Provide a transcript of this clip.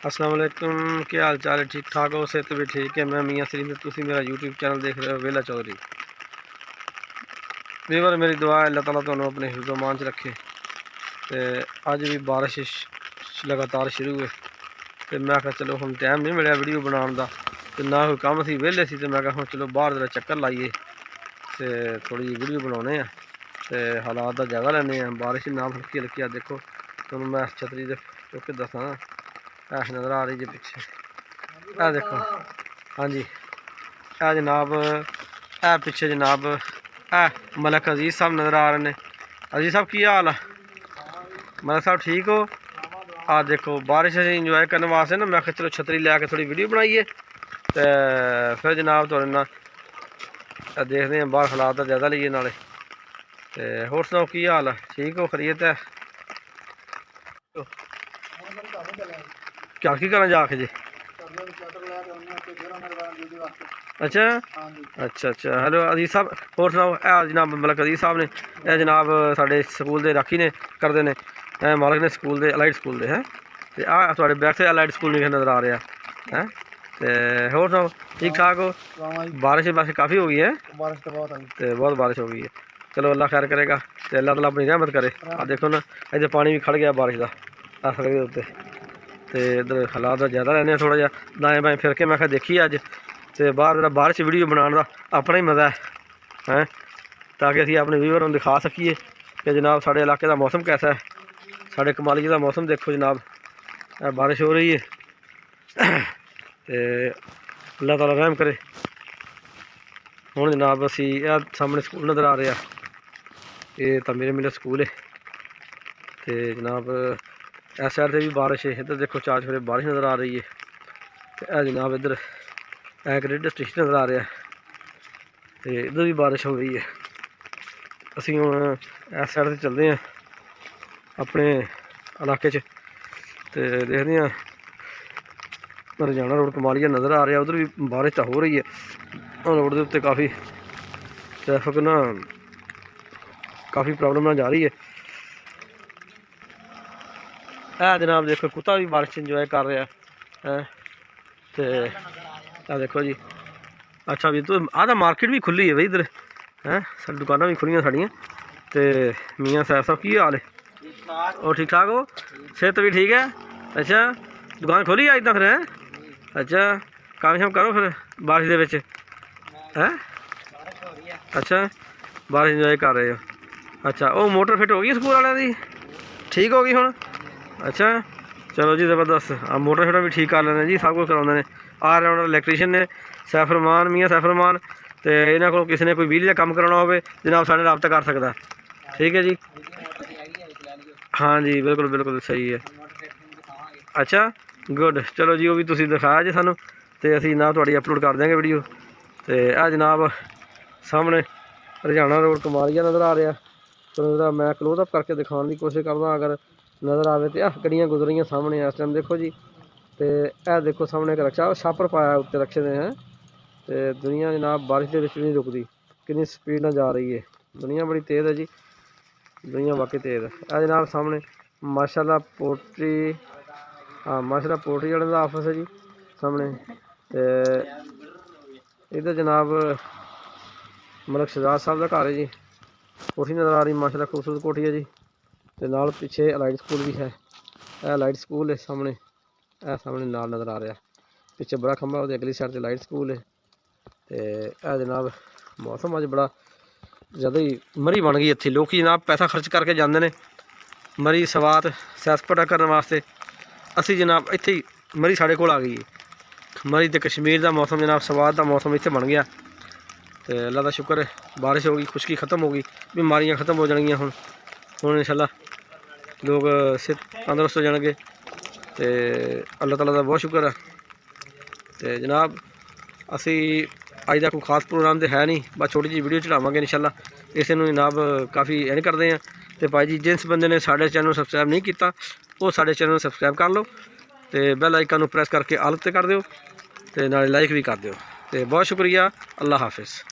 अस्सलाम वालेकुम, क्या हाल चाल है? ठीक ठाक हो? सेहत भी ठीक है। मैं मियाँ सलीम, तुसी मेरा यूट्यूब चैनल देख रहे हो वेला चौधरी। वीवर मेरी दुआ है अल्लाह ताला तुहानू अपने हिफ्ज़ो मान च रखे। तो अज भी बारिश लगातार शुरू है, तो मैं आखा चलो हम टाइम नहीं मिले वीडियो बनाने का, तो ना कोई कम सी वेले सी, तो मैं कहा चलो बाहर जरा चक्कर लाइए, तो थोड़ी जी वीडियो बनाने हैं, तो हालात का जायजा लैने हैं। बारिश ना हल्की हल्की देखो, तुहानू मैं छतरी दे चुके दसा ऐश नज़र आ रही है पिछे, ए देखो। हाँ जी, ए जनाब, ए पिछे जनाब ए मलक अजीज़ साहब नज़र आ रहे हैं। अजीज़ साहब की हाल है? मलक साहब ठीक हो? आ देखो बारिश इंजॉय करने वास्ते ना मैं चलो छतरी लैके थोड़ी वीडियो बनाइए, तो फिर जनाब थोड़े ना देखते हैं बाहर हालात का जायजा लीए नाले। तो होर सुनाओ की हाल है? ठीक हो? खरीत है? क्या की करना जाके जी? अच्छा अच्छा अच्छा, हेलो अजीज़ साहब, होर सुनाओ? जनाब मलक अजीज़ साहब ने, यह जनाब साढ़े स्कूल के राखी ने करते हैं, मालक ने स्कूल के अलाइड स्कूल के हैं, तो आ थोड़े बैक से अलाइड स्कूल नहीं नज़र आ रहा है। तो होर सुनाओ ठीक ठाक हो? बारिश वैसे काफ़ी हो गई है, तो बहुत बारिश हो गई है। चलो अल्लाह खैर करेगा, तो अल्लाह ताला अपनी रहमत करे। आ देखो ना इधर पानी भी खड़ गया बारिश का सड़क के उत्ते, तो इधर हालात का ज़्यादा रहने थोड़ा जहा दाएँ बाएँ फिर के मैं देखी अज, तो बाहर जरा बारिश वीडियो बनाने का अपना ही मज़ा है, ताकि असी अपने व्यूअर को दिखा सकीए कि जनाब साढ़े इलाके का मौसम कैसा है। साढ़े कमाली का मौसम देखो जनाब, बारिश हो रही है, तो अल्लाह ताला रहम करे। हुण जनाब असी सामने स्कूल नज़र आ रहा, ये तो मेरे मिले स्कूल है, तो जनाब इस साइड से भी बारिश है। इधर देखो चार चफेरे बारिश नज़र आ रही है, तो जनाब इधर एक रेडियो स्टेशन नज़र आ रहा है, तो इधर भी बारिश हो रही है। असी हुण इस साइड से चलते हैं अपने इलाके च, तो देखते हैं रजाना रोड कमालिया नज़र आ रहा, उधर भी बारिश तो हो रही है। रोड के उत्ते काफ़ी ट्रैफिक ना काफ़ी प्रॉब्लम ना जा रही है। जनाब देखो कुत्ता भी बारिश इंजॉय कर रहा है, तो देखो जी। अच्छा भी तो आधा मार्केट भी खुली है भाई इधर है, सारी दुकाना भी खुलियां साड़ियाँ। तो मियाँ साहब साहब की हाल है? और ठीक ठाक हो? सेहत भी ठीक है? अच्छा दुकान खोली अज तक फिर है? अच्छा काम शाम करो फिर बारिश दे विच है? अच्छा बारिश इंजॉय कर रहे हो? अच्छा वो मोटर फिट हो गई स्कूल वाले की, ठीक हो गई हुण? अच्छा चलो जी ज़बरदस्त, मोटर शोटर भी ठीक कर लेने जी, सब कुछ कराते हैं। ऑलराउंडर इलैक्ट्रीशियन ने सैफरमान, मियाँ सैफरमान। तो इन्होंने को किसी ने कोई बिजली का काम कराना हो जनाब साढ़े रब्ता कर सकता, ठीक है जी। हाँ जी बिल्कुल बिल्कुल सही है। अच्छा गुड, चलो जी वो भी तुम दिखाया जी सानू, तो असी ना थोड़ी अपलोड कर देंगे वीडियो। तो जनाब सामने रजाना रोड कमालिया नज़र आ रहा, तो मैं क्लोज अप करके दिखाने की कोशिश करदा, अगर नज़र आए तो गड्डियाँ गुजर रही सामने इस टाइम देखो जी। तो यह देखो सामने एक रक्षा छापर पाया उत्ते रक्षे दे हैं, तो दुनिया जनाब बारिश के विच नहीं रुकती, कितनी स्पीड में जा रही है, दुनिया बड़ी तेज़ है जी, दुनिया वाकई तेज़ है। जनाब सामने माशाल्लाह पोल्ट्री, हाँ माशाल्लाह पोल्ट्री वाले का ऑफिस है जी सामने। तो इधर जनाब मलक शहजाद साहब का घर है जी, कोठी नज़र आ रही माशाल्लाह खूबसूरत कोठी है जी। तो नाल पिछे अलाइड स्कूल भी है, अलाइड स्कूल है सामने, सामने नाल नज़र आ रहा, पिछे बड़ा खंबा वो अगली साइड से अलाइड स्कूल है। तो जनाब मौसम अज बड़ा ज़्यादा ही मरी बन गई इत्थे, लोग जनाब पैसा खर्च करके जाते हैं मरी सवात सैर सपाटा करने वास्ते। असी जनाब इत्थे ही मरी साढ़े कोल आ गई है, मरी तो कश्मीर का मौसम जनाब सवात का मौसम इत्थे बन गया। तो अल्लाह का शुक्र है बारिश हो गई, खुश्की खत्म हो गई, बीमारियां खत्म हो जाएगियाँ हुण इंशाल्लाह लोग सेहत तंदरुस्त हो जाएंगे। तो अल्लाह ताला का बहुत शुक्र है। तो जनाब असी अज का कोई खास प्रोग्राम तो है नहीं, बस छोटी जी वीडियो चढ़ावांगे इंशाल्लाह, इस जनाब काफ़ी एंड करते हैं। तो भाई जी जिस बंदे ने साढ़े चैनल सबसक्राइब नहीं किया वो साढ़े चैनल सबसक्राइब कर लो, तो बैल आइकन प्रेस करके आल ते कर दो, तो नाले लाइक भी कर दो। तो बहुत शुक्रिया, अल्लाह हाफिज़।